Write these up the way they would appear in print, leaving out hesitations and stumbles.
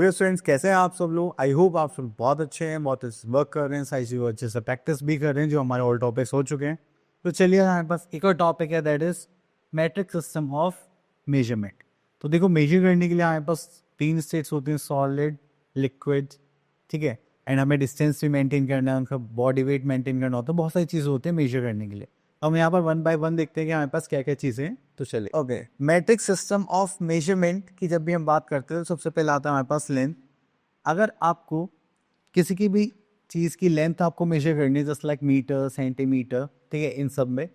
Okay students, कैसे हैं आप सब लोग? आई होप आप सब बहुत अच्छे हैं, बहुत वर्क कर रहे हैं, सारी चीज़ें अच्छे से प्रैक्टिस भी कर रहे हैं जो हमारे और टॉपिक्स हो चुके हैं। तो चलिए हमारे पास एक और टॉपिक है, that is matric system of measurement. तो देखो, मेजर करने के लिए हमारे पास तीन स्टेट्स होते हैं, सॉलिड, लिक्विड, ठीक है, एंड हमें डिस्टेंस भी मेंटेन करना है, उनका बॉडी वेट मेंटेन करना होता है, बहुत सारी चीज़ें होती हैं मेजर करने के लिए। हम यहाँ पर वन बाय वन देखते हैं कि हमारे पास क्या क्या चीज़ें हैं। तो चलिए, okay, matric system of measurement की जब भी हम बात करते हैं तो सबसे पहले आता है हमारे पास लेंथ। अगर आपको किसी की भी चीज़ की लेंथ आपको मेजर करनी है, जस्ट लाइक मीटर, सेंटीमीटर, ठीक है, इन सब में,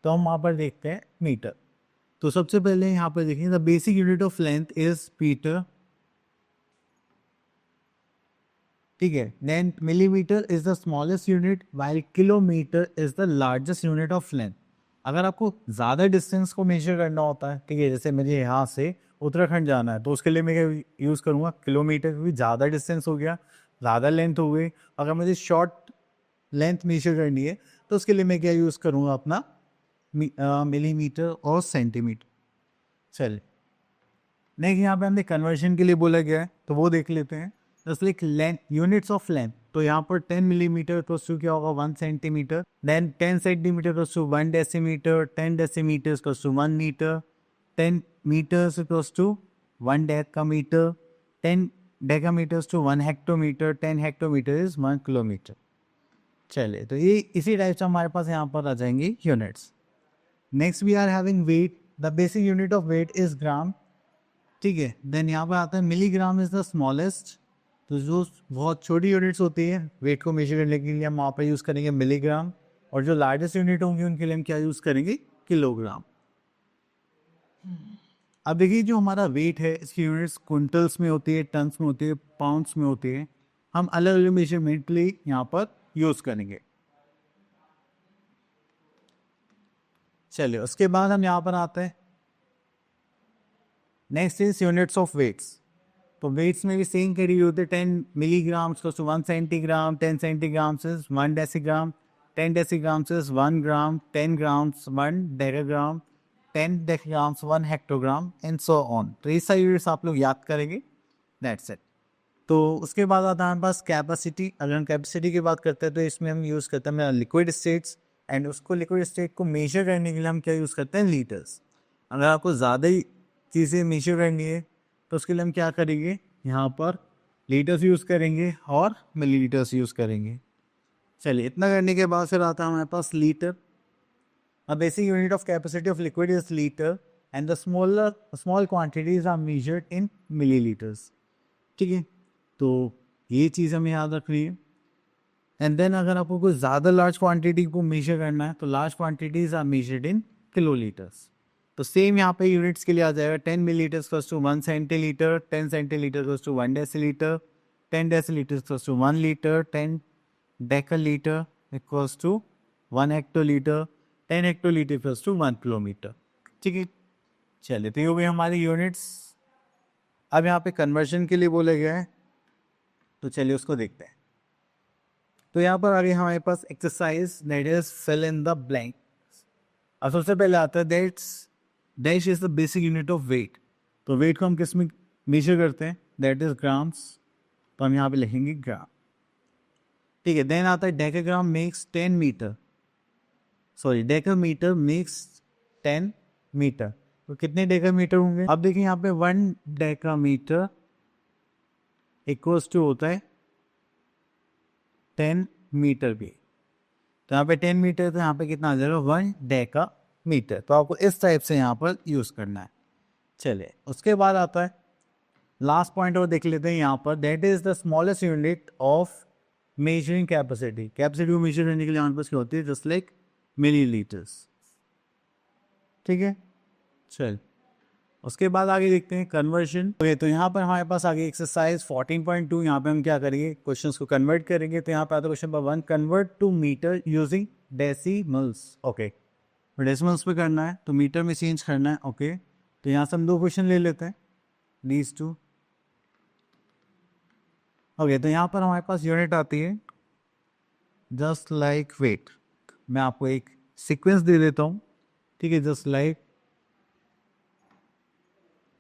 तो हम वहाँ पर देखते हैं मीटर। तो सबसे पहले यहाँ पर देखिए, the basic unit of length is metre, ठीक है। Then millimetre is the smallest unit while kilometre is the largest unit of length. अगर आपको ज़्यादा डिस्टेंस को मेजर करना होता है, ठीक है, जैसे मुझे यहाँ से उत्तराखंड जाना है, तो उसके लिए मैं यूज़ करूँगा किलोमीटर, क्योंकि ज़्यादा डिस्टेंस हो गया, ज़्यादा लेंथ हो गई। अगर मुझे शॉर्ट लेंथ मेजर करनी है तो उसके लिए मैं क्या यूज़ करूँगा, अपना मिलीमीटर और सेंटीमीटर। चलिए, नेक्स्ट यहाँ पे हमने कन्वर्जन के लिए बोला गया है, तो वो देख लेते हैं। Just like length, units of length, तो यहाँ पर 10 मिलीमीटर तो क्या होगा, 1 सेंटीमीटर। देन 10 सेंटीमीटर तो 1 डेसीमीटर, 10 डेसीमीटर तो 1 मीटर, 10 मीटर्स तो 1 decametre, 10 decametres to 1 hectometre, 10 hectometre is 1 kilometre. चलिए, तो ये इसी टाइप से हमारे पास यहाँ पर आ जाएंगी units. Next we are having weight. The basic unit of weight is gram, ठीक है। देन यहाँ पर आता है मिलीग्राम इज द स्मॉलेस्ट। तो जो बहुत छोटी यूनिट्स होती है वेट को मेजर करने के लिए, हम वहाँ पर यूज़ करेंगे मिलीग्राम, और जो लार्जेस्ट यूनिट होंगी उनके लिए हम क्या यूज़ करेंगे, किलोग्राम। अब देखिए, जो हमारा वेट है इसकी यूनिट्स क्विंटल्स में होती है, टन्स में होती है, पाउंड्स में होती है। हम अलग अलग मेजरमेंट के लिए यहाँ पर यूज़ करेंगे। चलिए, उसके बाद हम यहाँ पर आते हैं, next is units of weights. तो वेट्स में भी सेम कैटेगरी होते हैं, 10 मिलीग्राम्स को 1 centigram, 10 centigrams is 1 decigram, 10 decigrams is 1 gram, 10 grams 1 decagram, 10 decagrams 1 hectogram, and so on. तो ये सारी यूनिट्स आप लोग याद करेंगे, दैट्स इट। तो उसके बाद आता है हमारे पास कैपेसिटी। अगर हम कैपेसिटी की बात करते हैं तो इसमें हम यूज़ करते हैं लिक्विड स्टेट्स, एंड उसको लिक्विड स्टेट को मेजर करने के लिए हम क्या यूज़ करते हैं, लीटर्स। अगर आपको ज़्यादा ही चीज़ें मेजर करनी है तो उसके लिए हम क्या करेंगे, यहाँ पर लीटर्स यूज़ करेंगे और मिलीलीटर्स यूज़ करेंगे। चलिए, इतना करने के बाद फिर आता है हमारे पास litre. A basic unit of capacity of liquid is litre, and the small quantities are measured in millilitres, ठीक है। तो ये चीज़ हमें याद रखनी है। एंड देन अगर आपको कोई ज़्यादा लार्ज क्वांटिटी को मेजर करना है तो large quantities are measured in kilolitres. तो सेम यहाँ पे यूनिट्स के लिए आ जाएगा, 10 millilitres cause to 1 centilitre, 10 centilitre cause to 1 decilitre, 10 decilitre cause to 1 litre, 10 decalitre equals to 1 hectolitre, 10 hectolitre equals to 1 kilometre, ठीक है। चलिए, तो ये हो गई हमारी यूनिट्स। अब यहाँ पे कन्वर्जन के लिए बोला गया है, तो चलिए उसको देखते हैं। तो यहाँ पर आगे हमारे पास exercise, that is fill in the blank. अब सबसे पहले आता है dash is the basic unit of weight. तो वेट को हम किस में मेजर करते हैं, दैट इज ग्राम्स। तो हम यहाँ पे लिखेंगे ग्राम, ठीक है। देन आता है decagram makes 10 metre, sorry decametre makes 10 metre. तो कितने डेकामीटर होंगे, अब देखिए यहाँ पे 1 डेकामीटर इक्वल्स टू होता है 10 मीटर भी। तो यहाँ पे 10 मीटर, तो यहाँ पे कितना आ जाएगा, 1 डेका मीटर। तो आपको इस टाइप से यहाँ पर यूज़ करना है। चलिए, उसके बाद आता है लास्ट पॉइंट और देख लेते हैं यहाँ पर, that is the smallest unit of measuring capacity. Capacity को मेजर करने के लिए हमारे पास क्या होती है, जस्ट लाइक मिलीलीटर्स, ठीक है। चल, उसके बाद आगे देखते हैं कन्वर्जन। तो यहाँ पर हमारे पास आगे एक्सरसाइज 14.2, यहाँ पे हम क्या करेंगे, क्वेश्चंस को कन्वर्ट करेंगे। तो यहाँ पे आता है question number 1, convert to metre using decimals. Okay, decimals पे करना है तो मीटर में चेंज करना है। ओके, तो यहाँ से हम 2 क्वेश्चन ले लेते हैं, दीज 2। ओके, तो यहाँ पर हमारे पास यूनिट आती है जस्ट लाइक वेट। मैं आपको एक सीक्वेंस दे देता हूँ, ठीक है, जस्ट लाइक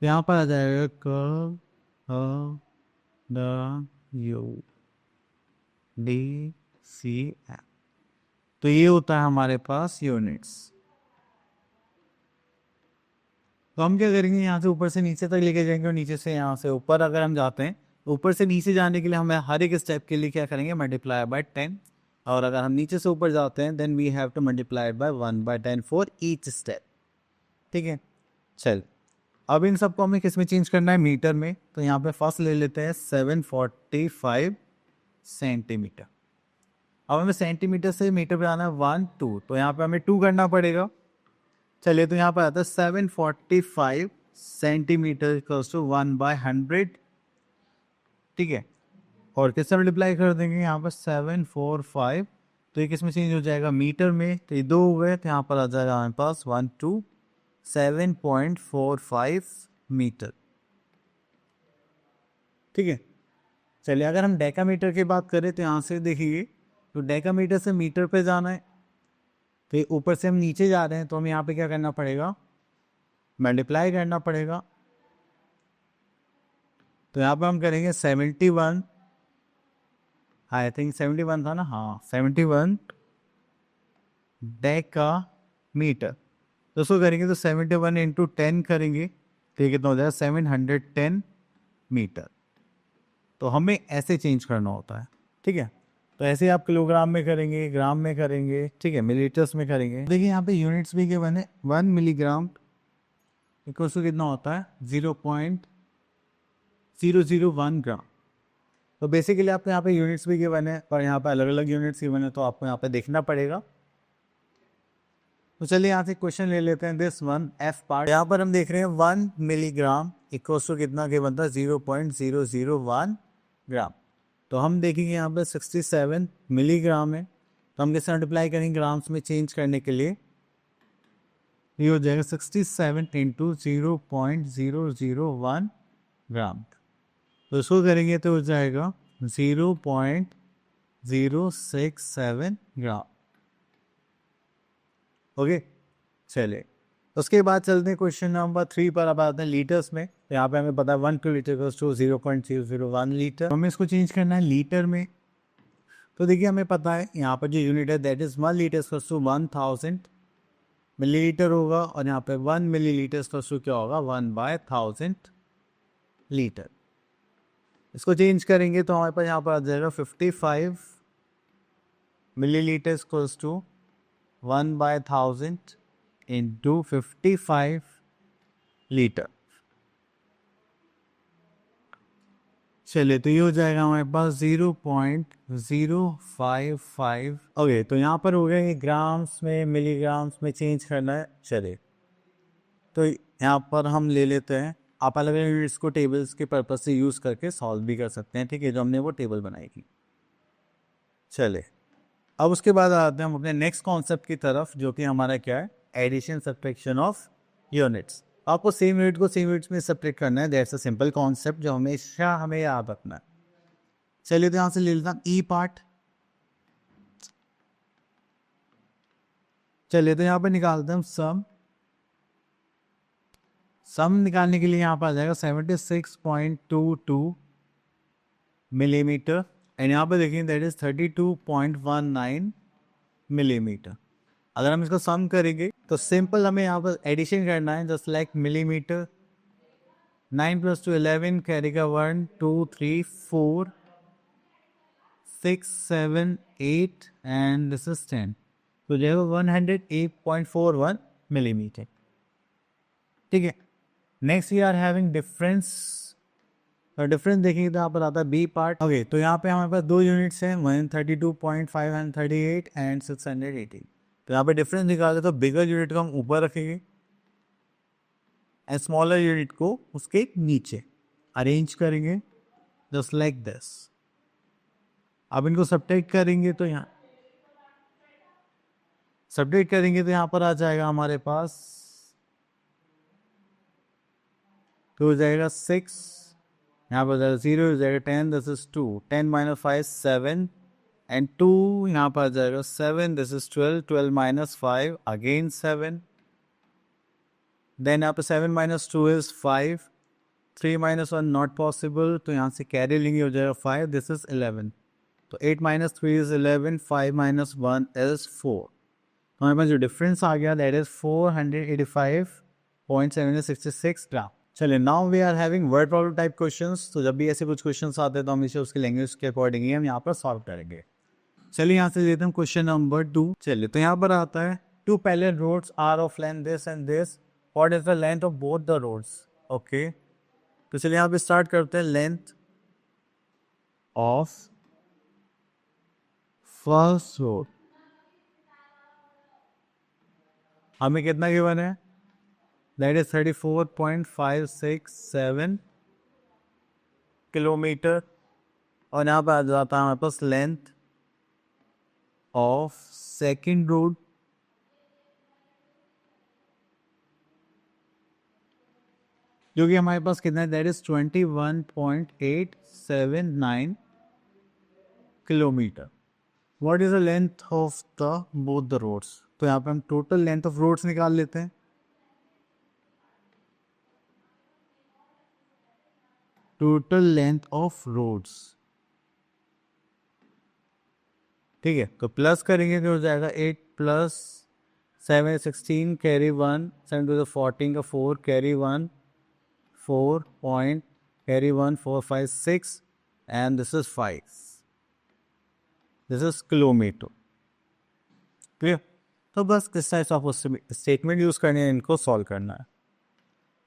यहाँ पर आ जाएगा DCM। तो ये होता है हमारे पास यूनिट्स। तो हम क्या करेंगे, यहाँ से ऊपर से नीचे तक लेके जाएंगे और नीचे से यहाँ से ऊपर अगर हम जाते हैं, ऊपर से नीचे जाने के लिए हमें हर एक स्टेप के लिए क्या करेंगे, मल्टीप्लाई बाय 10। और अगर हम नीचे से ऊपर जाते हैं then we have to multiply by 1/10 for each step. ठीक है, चल अब इन सबको हमें किस में चेंज करना है, मीटर में। तो यहाँ पे फर्स्ट ले लेते हैं 745 सेंटीमीटर। अब हमें सेंटीमीटर से मीटर पे आना है 1 2, तो यहाँ पे हमें 2 करना पड़ेगा। चलिए, तो यहाँ पर आता है 745 सेंटीमीटर इक्वल्स टू 1/100। ठीक है, और किससे मल्टीप्लाई कर देंगे, यहाँ पर 745, तो ये किस में चेंज हो जाएगा, मीटर में। तो ये 2 हो गए, तो यहाँ पर आ जाएगा हमारे पास 127.45 मीटर। ठीक है, चलिए अगर हम डेकामीटर की बात करें तो यहाँ से देखिए, तो डेकामीटर से मीटर पे जाना है, तो ऊपर से हम नीचे जा रहे हैं, तो हमें यहाँ पे क्या करना पड़ेगा, मल्टीप्लाई करना पड़ेगा। तो यहाँ पे हम करेंगे 71, आई थिंक 71 था ना, हाँ 71 डेका मीटर। तो उसको करेंगे तो 71 इंटू 10 करेंगे, तो ये कितना हो जाएगा 710 मीटर। तो हमें ऐसे चेंज करना होता है। ठीक है, तो ऐसे आप किलोग्राम में करेंगे, ग्राम में करेंगे, ठीक है, मिलीलीटर्स में करेंगे। देखिए यहाँ पे यूनिट्स भी गिवन है, 1 मिलीग्राम इक्वल टू कितना होता है 0.001 ग्राम। तो बेसिकली आपको यहाँ पे यूनिट्स भी गिवन है और यहाँ पे अलग अलग यूनिट्स गिवन है, तो आपको यहाँ पे देखना पड़ेगा। तो चलिए यहाँ से क्वेश्चन ले लेते हैं, दिस वन एफ पार्ट। यहाँ पर हम देख रहे हैं 1 मिलीग्राम इक्वल टू कितना के बनता है 0.001 ग्राम। तो हम देखेंगे यहाँ पर 67 मिलीग्राम है, तो हम कैसे मल्टीप्लाई करेंगे ग्राम्स में चेंज करने के लिए, ये हो जाएगा 67 इंटू 0.001 ग्राम। तो इसको करेंगे तो हो जाएगा 0.067 ग्राम। ओके, चलिए उसके बाद चलते हैं क्वेश्चन नंबर 3 पर। अब आते हैं लीटर्स में। तो यहाँ पे हमें पता है 1 लीटर का 0.001 लीटर, हमें इसको चेंज करना है लीटर में। तो देखिए हमें पता है यहाँ पर जो यूनिट है दैट इज 1 लीटर का 1000 मिलीलीटर होगा, और यहाँ पे 1 मिलीलीटर का क्या होगा 1/1000 लीटर। इसको चेंज करेंगे तो हमारे पास यहाँ पर आ जाएगा 55 millilitre equals to 1/1000 into 55 litre. चलिए, तो ये हो जाएगा हमारे पास 0.055। ओके, तो यहाँ पर हो गया ये ग्राम्स में मिलीग्राम्स में चेंज करना है। चलिए, तो यहाँ पर हम ले लेते हैं, आप अलग अलग यूनिट्स को टेबल्स के पर्पज से यूज़ करके सॉल्व भी कर सकते हैं। ठीक है, जो हमने वो टेबल बनाई थी। चले, अब उसके बाद आते हैं हम अपने नेक्स्ट कॉन्सेप्ट की तरफ, जो कि हमारा क्या है, एडिशन सब्ट्रैक्शन ऑफ यूनिट्स। आपको सेम यूनिट को सेम यूनिट्स में सब्ट्रैक्ट करना है। दैट्स अ सिंपल कॉन्सेप्ट जो हमेशा हमें याद रखना है। चलिए, तो यहाँ से ले लेता हूँ ई पार्ट। चलिए, तो यहाँ पे निकालते हैं सम निकालने के लिए यहाँ पर आ जाएगा 76.22 मिलीमीटर, एंड यहाँ पे देखिए दैट इज 32.19 मिलीमीटर। अगर हम इसका सम करेंगे तो सिंपल हमें यहाँ पर एडिशन करना है, जस्ट लाइक मिलीमीटर। 9 + 2 11, करेगा 1 2 3 4 6 7 8 एंड दिस इज 10, तो जो है 108.41 मिलीमीटर। ठीक है, next we are having difference. और डिफरेंस देखेंगे तो यहाँ पर आता है बी पार्ट। ओके, तो यहाँ पे हमारे पास दो यूनिट्स हैं, 132.538 एंड 680। तो यहाँ पे डिफरेंस निकाले तो बिगर यूनिट को हम ऊपर रखेंगे एंड स्मॉलर यूनिट को उसके नीचे अरेंज करेंगे, जस्ट लाइक दिस। अब इनको सब्ट्रैक्ट करेंगे तो यहाँ पर आ जाएगा हमारे पास, तो हो जाएगा 6, यहाँ पर जाएगा 0, हो जाएगा 10, दिस इज 2, 10 - 5 7 एंड 2, यहाँ पर आ जाएगा 7, दिस इज 12, 12 - 5 अगेन 7, देन यहाँ पर 7 - 2 इज 5, 3 minus 1 नॉट पॉसिबल, तो यहाँ से कैरी लेंगे, हो जाएगा 5, दिस इज 11. तो 8 minus 3 is 11, 5 minus 1 is 4. तो हमारे पास जो डिफरेंस आ गया दैट इज 485.766 ग्राम. चलिए now we are having word problem type questions. तो जब भी ऐसे कुछ क्वेश्चंस आते हैं तो हम इसे उसके लैंग्वेज के अकॉर्डिंग ही हम यहाँ पर सॉल्व करेंगे. चलिए यहाँ से लेते हैं क्वेश्चन नंबर 2. चलिए तो यहाँ पर आता है 2 parallel roads are of length this and this. What is the length of both the roads? Okay. तो चलिए यहाँ पे स्टार्ट करते हैं. लेंथ ऑफ फर्स्ट रोड हमें कितना गिवन है, दैट इज 34.567 किलोमीटर. और यहाँ पर आ जाता है हमारे पास लेंथ ऑफ सेकेंड रोड, जो कि हमारे पास कितना है, that is 21.879 kilometre. What is the length of the both the roads. तो यहाँ पे हम टोटल लेंथ ऑफ रोड्स निकाल लेते हैं. टोटल लेंथ ऑफ रोड्स, ठीक है. तो प्लस करेंगे तो हो जाएगा 8 प्लस 7 16 कैरी 1 7 टू द 14 का 4 carry 1 4 point carry 1 4 5 6 and this is 5. This is kilometre. Clear. तो बस किस टाइप ऑफ स्टेटमेंट यूज करने हैं, इनको सॉल्व करना है.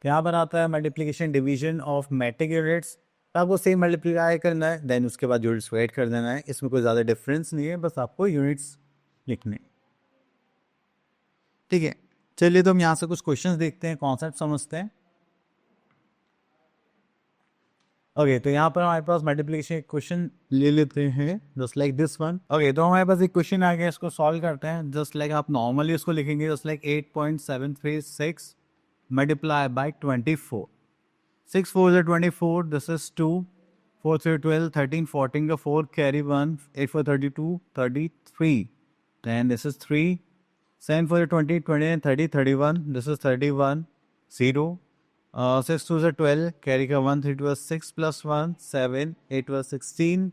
यहाँ पर आता है multiplication division of metric units. आपको सेम मल्टीप्लाई करना है, देन उसके बाद यूनिट्स ऐड कर देना है. इसमें कोई ज़्यादा डिफरेंस नहीं है, बस आपको यूनिट्स लिखने. ठीक है. चलिए तो हम यहाँ से कुछ क्वेश्चंस देखते हैं, कॉन्सेप्ट समझते हैं. ओके तो यहाँ पर हमारे पास मल्टीप्लिकेशन क्वेश्चन ले लेते हैं just like this one. Okay तो हमारे पास एक क्वेश्चन आ गया, इसको सॉल्व करते हैं. जस्ट लाइक आप नॉर्मली इसको लिखेंगे just like 8.736 multiply by 24. 6 4 is 24, this is 2, 4 3 12, 13 14 का 4 carry 1, 8 4 32, 33, then this is 3, 7 4 20, 20 and 30, 31, this is 31, 0, 6 2 is 12, carry का 1, 3 2 is 6 plus 1, 7, 8 was 16,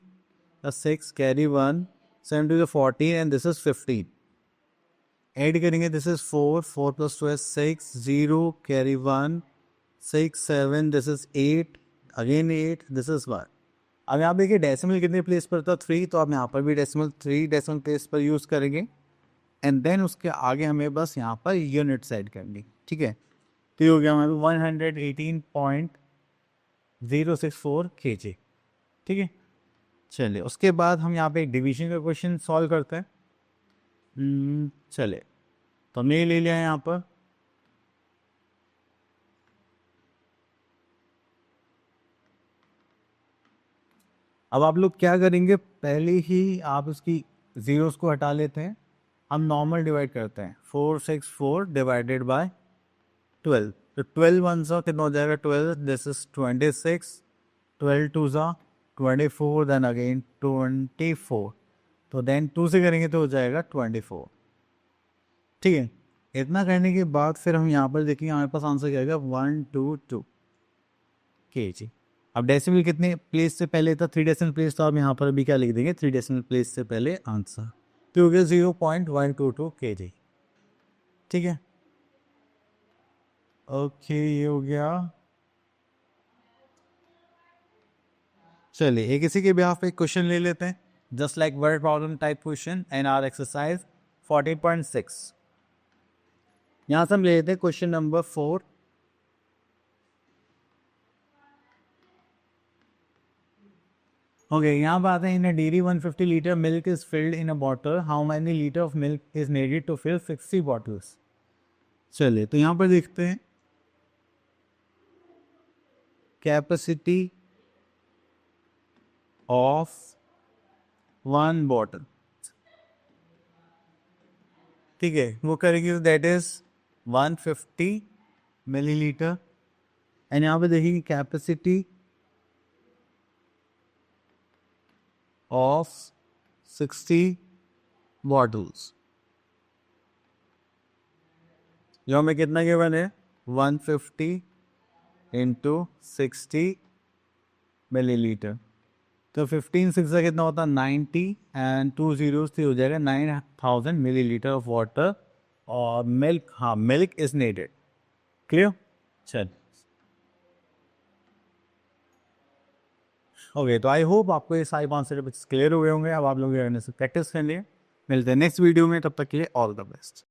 6 carry 1, 7 2 is 14 and this is 15. Add करेंगे, this is 4, 4 plus 2 is 6, 0, carry 1, 6 7, this is 8, again 8, this is 1. अब यहाँ देखिए decimal कितने place पर था, 3, तो आप यहाँ पर भी डेसिमल 3 डेसिमल प्लेस पर यूज़ करेंगे. एंड देन उसके आगे हमें बस यहाँ पर यूनिट्स ऐड करनी. ठीक है. तो ये हो गया हमारे 118.064 kg. ठीक है. चलिए उसके बाद हम यहाँ पे एक डिवीजन का क्वेश्चन सॉल्व करते हैं. चलिए तो हमने ये ले लिया है यहाँ पर. अब आप लोग क्या करेंगे, पहले ही आप उसकी जीरोस को हटा लेते हैं. हम नॉर्मल डिवाइड करते हैं. 464 डिवाइडेड बाय 12. तो 12 वन सा कितना हो जाएगा, 12, दिस इज 26, 12 टू ज़ा 24, देन अगेन 24. तो देन 2 से करेंगे तो हो जाएगा 24. ठीक है. इतना करने के बाद फिर हम यहाँ पर देखेंगे हमारे पास आंसर क्या आएगा, 122 kg. अब डेसिमल कितने प्लेस से पहले था, 3 डेसिमल प्लेस, तो आप यहाँ पर भी क्या लिख देंगे, 3 डेसिमल प्लेस से पहले आंसर. तो हो गया 0.122 kg. ठीक है. ओके ये हो गया. चलिए एक इसी के बिहाफ पे क्वेश्चन ले लेते हैं, just like word problem type question and our exercise 14.6. यहाँ से हम ले लेते हैं क्वेश्चन नंबर 4. ओके यहाँ पर आते हैं, in a dairy 150 litre milk is filled in a bottle, how many litre of milk is needed to fill 60 bottles. चलिए तो यहाँ पर देखते हैं कैपेसिटी ऑफ 1 बॉटल. ठीक है. वो करेंगे दैट इज 150 मिलीलीटर. एंड यहाँ पे देखिए कैपेसिटी of 60 bottles, जो हमें कितना गिवन है, 150 इंटू 60 मिलीलीटर। तो 15 6 का कितना होता है 90 एंड 2 zeros से हो जाएगा 9000 मिलीलीटर ऑफ वाटर। और मिल्क, हाँ मिल्क इज नीडेड। क्लियर? चल ओके, तो आई होप आपको ये सारे कॉन्सेप्ट क्लियर हो गए होंगे। अब आप लोग से प्रैक्टिस कर लिए। मिलते हैं नेक्स्ट वीडियो में, तब तक के लिए ऑल द बेस्ट।